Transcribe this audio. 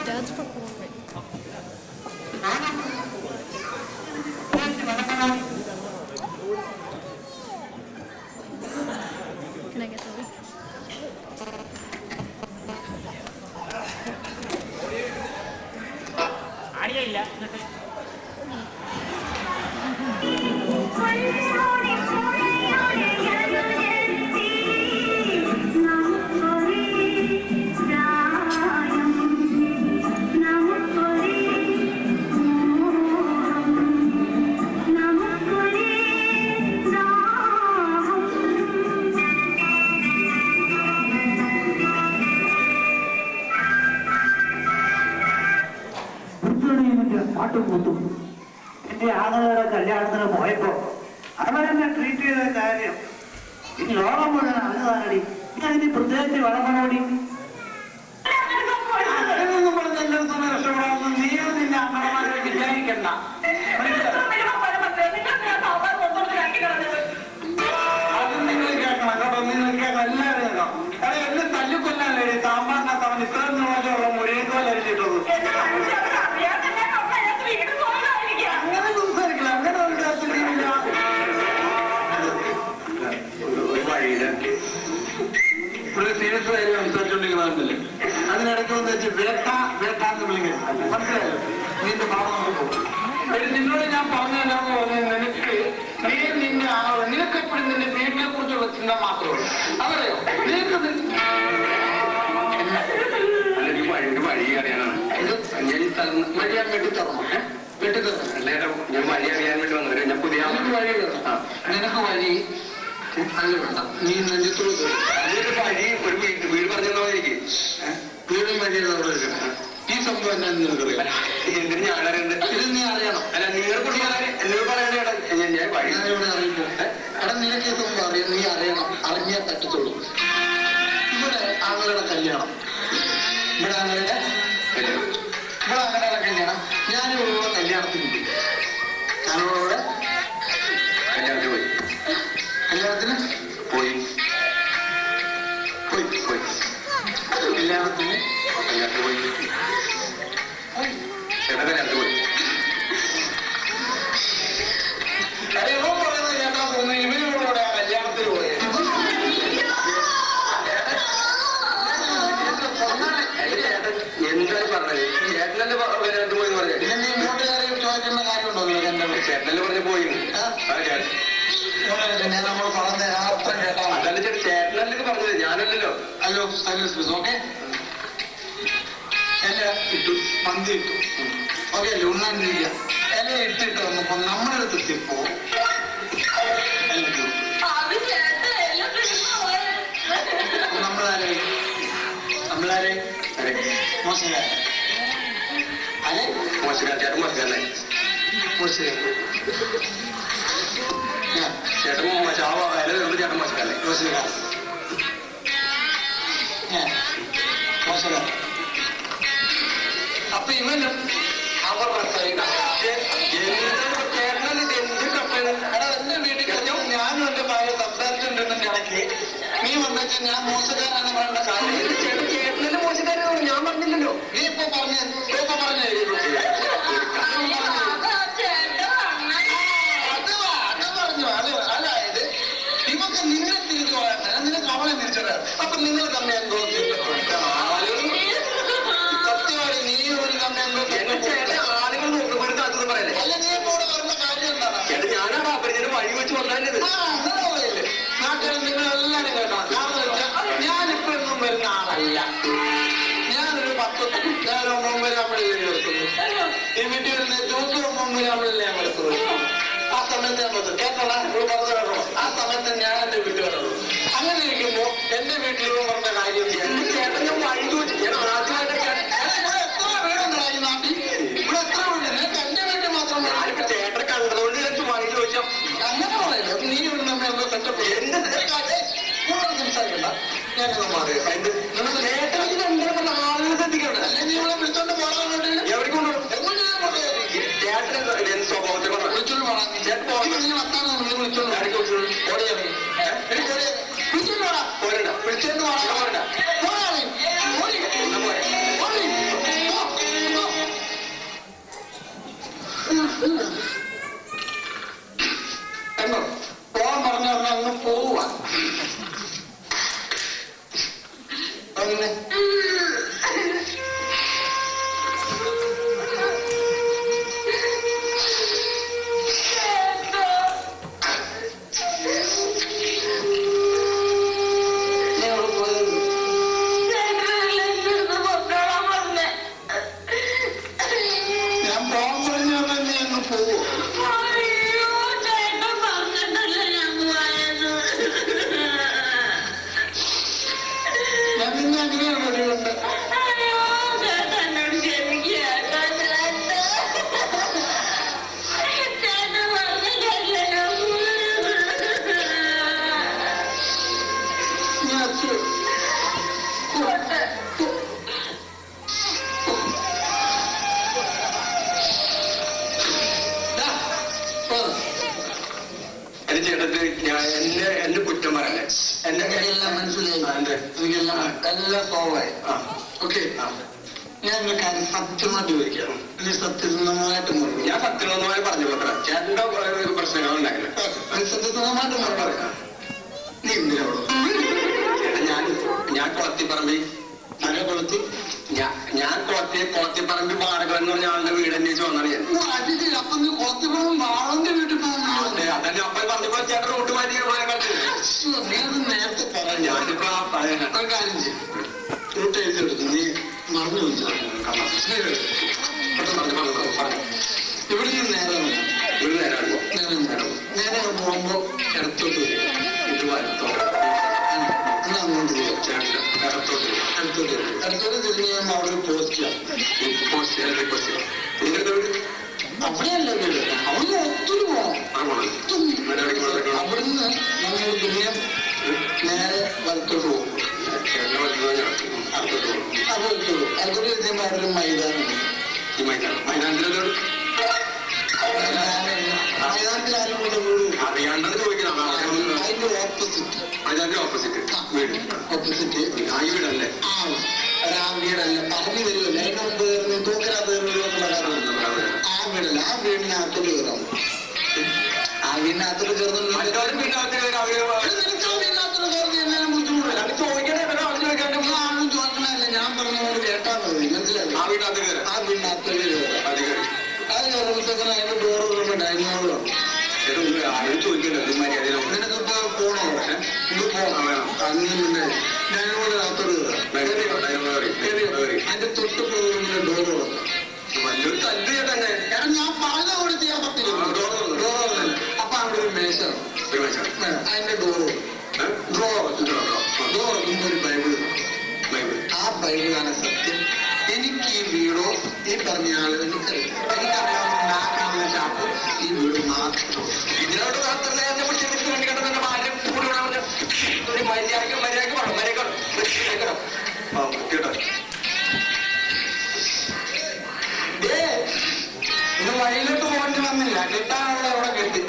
Dad's performing. Can I get the link? പാട്ടുകൂത്തും എന്റെ ആളുകളുടെ കല്യാണത്തിന് പോയപ്പോ അവരെന്നെ ട്രീറ്റ് ചെയ്ത കാര്യം ഈ ലോകം മുഴുവൻ അന്നതാണടി ഞാൻ ഇനി പ്രത്യേകിച്ച് വളമോടി അതൊന്നും പറഞ്ഞ എന്റെ അടുത്തൊന്നും രക്ഷപ്പെടാമെന്ന് നീയോ നിന്റെ അമ്മമാരെ വിചാരിക്കണ്ട. അത് നിങ്ങൾ കേൾക്കണം കേട്ടോ, നിങ്ങൾ കേൾക്കണം, എല്ലാവരും കേൾക്കണം. അത് എന്നെ തല്ലിക്കൊല്ലാനല്ലേ സാമ്പാറിനകത്ത് അവൻ ഇത്രയും നോക്കിയുള്ള മുരേക്കോൽ അരിച്ചിട്ടത്. അങ്ങനെ സംസാരിക്കില്ല, അങ്ങനെ ഒരു കാര്യത്തിലില്ല. ഒരു വഴിയില് ഒരു സീരിയസ് ആയി സംസാരിച്ചോണ്ടിരിക്കുന്നതല്ലേ, അതിനിടയ്ക്ക് വന്ന് വെച്ച് വേട്ടാന്ന് വിളിക്കുന്നത് മനസ്സിലായല്ലോ. നിന്റെ ഭാവം പോകും. നിന്നോട് ഞാൻ പറഞ്ഞതെന്ന് പറഞ്ഞത് നിനക്ക് നീ നിന്റെ ആള് നിനക്കെപ്പോഴും നിന്റെ വീട്ടിനെ കുറിച്ചുള്ള ചിന്ത മാത്രമേ അതറിയോ. നിനക്ക് വഴി അറിയാനാണ് വഴി ഞാൻ വെട്ടിത്തറണം, ഞാൻ വഴി അറിയാൻ വേണ്ടി വന്നവര് ഞാൻ പുതിയ വഴി നിനക്ക് വഴി അല്ല വേണ്ട. നീ നെഞ്ചത്തോട് വഴി ഒരു വീട് പറഞ്ഞോ എനിക്ക് വീടും വഴിയുള്ള ഈ സംഭവം എന്നാന്ന് നിനക്കറിയാം. എന്തിന് ഞാനറിയണ്ട്? ഇത് നീ അറിയണം. അല്ല നിങ്ങൾ എന്നോട് പറയേണ്ട ഞാൻ വഴി ഇവിടെ അറിയിപ്പോ എടാ നിനക്ക് ഈ സംഭവം അറിയാം, നീ അറിയണം. അറിഞ്ഞാൽ പറ്റത്തുള്ളൂ. ഇവിടെ ആളുകളുടെ കല്യാണം, ഇവിടെ ആളുകളുടെ കല്യാണം ഞാനിവിടെ കല്യാണത്തിന് പോയി. ഞാനിവിടെ കല്യാണത്തിന് പോയി കല്യാണത്തിന് പോയി പോയി പോയി കല്യാണത്തിന് കല്യാണത്തിന് പോയി ചേട്ടാ കല്യാണത്തിന് പോയി. ഇവ പറയുന്നത് കേട്ടാ തോന്നുന്നു ഇവരോടെ കല്യാണത്തിന് പോയത്. എന്താണ് പറഞ്ഞത്? ചേട്ടനല്ലേ കല്യാണത്തിന് പോയി പറഞ്ഞത്? പിന്നെ നീ ഇങ്ങോട്ട് കയറി ചോദിക്കേണ്ട കാര്യമുണ്ടോ? ചേട്ടനല്ലേ പറഞ്ഞ് പോയി നമ്മൾ പറഞ്ഞ അർത്ഥം കേട്ടാ അതല്ല ചേട്ടൻ ചേട്ടനല്ലേ പറഞ്ഞത്, ഞാനല്ലല്ലോ. Hello silence okay. ഇല ഇട്ടു, മന്തി ഇട്ടു, ഓക്കെ അല്ലേ? ഉണ്ണാണ്ടിരിക്കുക. ഇല ഇട്ടിട്ട് വന്നപ്പോ നമ്മുടെ അടുത്ത് എത്തിയപ്പോ നമ്മളാരെ മോശക്കാരൻ അല്ലെ? മോശക്കാരൻ ചേട്ടൻ മോശക്കാരനായി. മോശക്കാരൻ ചേട്ടൻ ചാവായാലും ചേട്ടൻ മോശക്കാരനായി. മോശക്കാരൻ മോശക്കാരൻ. അപ്പൊ ഇവനും അവരുടെ ചേട്ടനിത് എന്ത് കപ്പയാണ്? എടാ എന്റെ വീട്ടിൽ കഴിഞ്ഞു ഞാനും എന്റെ ഭാര്യ സംസാരിച്ചിട്ടുണ്ടെന്നെ ഇടയ്ക്ക് നീ വന്നിട്ട് ഞാൻ മോശക്കാരാണെന്ന് പറയേണ്ട കാര്യം. ചേട്ടനല്ലേ മോശക്കാരൻ? ഞാൻ പറഞ്ഞില്ലല്ലോ. നീ ഇപ്പൊ പറഞ്ഞു അതായത് ഇവക്ക് നിന്നെ തിരിച്ചു പറയണ്ട, നിനക്ക് അവളെ തിരിച്ചറിയാം. അപ്പൊ നിങ്ങൾ തമ്മിൽ എന്തോ സത്യമായി നീ ഒരു തമ്മിൽ എന്തോ ആളുകൾ നോക്കുമ്പോഴത്തെ പറയല്ലേ. അല്ല നീ കൂടെ വരുന്ന കാര്യം എന്താണ്? ചേട്ടൻ ഞാനാണ് അപ്പഴത്തേനും വഴി വെച്ച് വന്നാലത്. നാട്ടുകാർ നിങ്ങൾ എല്ലാരും കേൾക്കണം. കാരണം വെച്ചാൽ ഞാനിപ്പോ ഒന്നും വരുന്ന ആളല്ല. ഞാനൊരു 10 മുമ്പ് എടുക്കുന്നു. ഈ വീട്ടിൽ വരുന്ന 20 മുമ്പ് ഞാൻ എടുക്കുന്നത്. ആ സമയത്ത് ഞാൻ പറ്റും കേട്ടോളാം, ഇവിടെ പറഞ്ഞു കേട്ടോ. ആ സമയത്ത് ഞാൻ എന്റെ വീട്ടിൽ വരുള്ളൂ. അങ്ങനെ ഇരിക്കുമ്പോ എന്റെ വീട്ടിൽ പറഞ്ഞ കാര്യം ചേട്ടൻ ഞാൻ വഴി ചോദിച്ചു. ഞാൻ ആദ്യമായിട്ട് ഇവിടെ എത്ര വീടുണ്ടോ ഈ നാട്ടിൽ? ഇവിടെ എത്ര വീട്? നിനക്ക് എന്റെ വീട്ടിൽ മാത്രം ചേട്ടനെ കണ്ടതുകൊണ്ട് ഞാൻ വഴി ചോദിച്ചാൽ അങ്ങനെ പറയല്ലോ. നീ ഇവിടെ നമ്മെ എന്തോ സെറ്റപ്പ് എന്റെ കൂടുതൽ സംസാരിക്കണ്ട. ഞാനൊന്നും മാറിയോ ചേട്ടൻ ആളുകൾ ശ്രദ്ധിക്കണ്ട. അല്ലെങ്കിൽ ഇവിടെ വിളിച്ചോണ്ട് പോകാൻ എവിടെ കൊണ്ടുപോകും? ചെന്ന് പറയണ്ട. പോരാളി. ഓടി. ഓടി. പോ. എന്നോ പോവാൻ പറഞ്ഞ അങ്ങ് പോവാ. അങ്ങനെ എന്നെ കുറ്റം പറയല്ലേ. എന്റെ എല്ലാം മനസ്സിലായി. എനിക്കെല്ലാം എല്ലാം സോൾവായി. ഓക്കെ, ഞാൻ ഒരു കാര്യം സത്യമായിട്ട് ചോദിക്കാം. നീ സത്യസന്ധമായിട്ട് മറുപടി. ഞാൻ സത്യസന്ധമായി പറഞ്ഞു കൊടുക്കാം. ചേട്ടന്റെ പ്രശ്നങ്ങളുണ്ടായില്ല. സത്യസന്ധമായിട്ട് മറുപടി. നീ എന്തിനാണോ ഞാൻ കുളത്തിപ്പറമ്പി കൊളുത്തി? ഞാൻ കുളത്തിപ്പറമ്പി വാടക എന്ന് പറഞ്ഞ ആളുടെ വീട് അന്വേഷിച്ച് വന്നാണ് ഞാൻ. അപ്പൊ നീ കുളത്തിപ്പറമ്പ് വാളന്റെ വീട്ടിൽ പോകുന്നു. അതന്നെ അപ്പം പറഞ്ഞപ്പോ ചേട്ടൻ റൂട്ട് മാറ്റി നീ അത് നേരത്തെ പറയാം. ഞാനിപ്പോ കാര്യം ചെയ്യും. റൂട്ട് എഴുതിയെടുത്തു. നീ മറന്നു വെച്ചു. ഇവിടെ നിന്ന് നേരെ നേരെ പോകുമ്പോ ഇടത്തോട്ട് വരും. അങ്ങോട്ട് അടുത്തോട്ട് തിരിഞ്ഞ് കഴിയുമ്പോ അവിടെ ഒരു പോസ്റ്റാണ്. അവിടെയല്ല വീട്, അവിടുന്ന് ഒത്തിരി പോകണം. അവിടുന്ന് നമ്മൾ പിന്നെ നേരെ വലത്തോട്ട് പോകും. അടുത്തോട്ട് എത്തുമ്പോ അവിടെ ഒരു മൈതാനുണ്ട്. മൈതാനത്തിൽ ആരും കൊണ്ട് വീട് അറിയാണ്ടത് ചോദിക്കണം. അതിന്റെ ഓപ്പോസിറ്റ് ഓപ്പോസിറ്റ് ആ വീടല്ലേ? ആ വീടല്ല, പറഞ്ഞു വരുമല്ലോ. അതിന് മുമ്പ് തൂക്കരാത്ത ആ വീടല്ല. ആ വീടിനകത്തോട്ട് കയറാം. ആ വീടിനകത്തോട്ട് കയറുന്ന വീടിനകത്തോട്ട് കയറി എന്നാലും ബുദ്ധിമുട്ടില്ല. ആളും ചോദിക്കണല്ല. ഞാൻ പറഞ്ഞ പോലെ കേട്ടാൽ മതി. മനസ്സിലായി? ആ വീടിനകത്ത് കയറാം. ആ വീടിനകത്തോട്ട് കയറാം. അത് കയറുമ്പോഴത്തേക്കും അതിന്റെ ഡോറുകളുണ്ട്. ഡൈനിങ് ഹോളുണ്ട്. ആരും ചോദിക്കല്ലോ മര്യാദ. നിനക്കിപ്പോ പോണോ? ഇത് പോകണം. അങ്ങനെ ഡൈനിങ് ഹോളിനകത്തോട്ട് കയറാം. അതിന്റെ തൊട്ട് പോകുന്ന ഡോർ തുറന്നു. വലിയൊരു തല്ല് തന്നെ. കാരണം ഞാൻ പറഞ്ഞ കൂടെ ചെയ്യാൻ പറ്റില്ല. ഡോർ അപ്പൊ അവിടെ ഒരു മേശ, അതിന്റെ ഡോറ് ഡോർ ഒരു ബൈബിൾ. ആ ബൈബിളാണ് സത്യം. എനിക്ക് ഈ വീടോ ഈ പറഞ്ഞ ആള് എനിക്കറിയാവുന്ന ആ കാണുന്ന ഷാപ്പ് ഈ വീട് മാത്രം. ഇതിനോട് മാത്രമല്ല എന്നെ പിടിച്ചെടുത്ത് വേണ്ടി കണ്ടത് ഭാര്യ കൂടി ഒരു മര്യാദക്ക് കേട്ടോ. ഇന്ന് വഴിയിലോട്ട് പോകേണ്ടി വന്നില്ല. കിട്ടാനുള്ള അവിടെ കെട്ടി.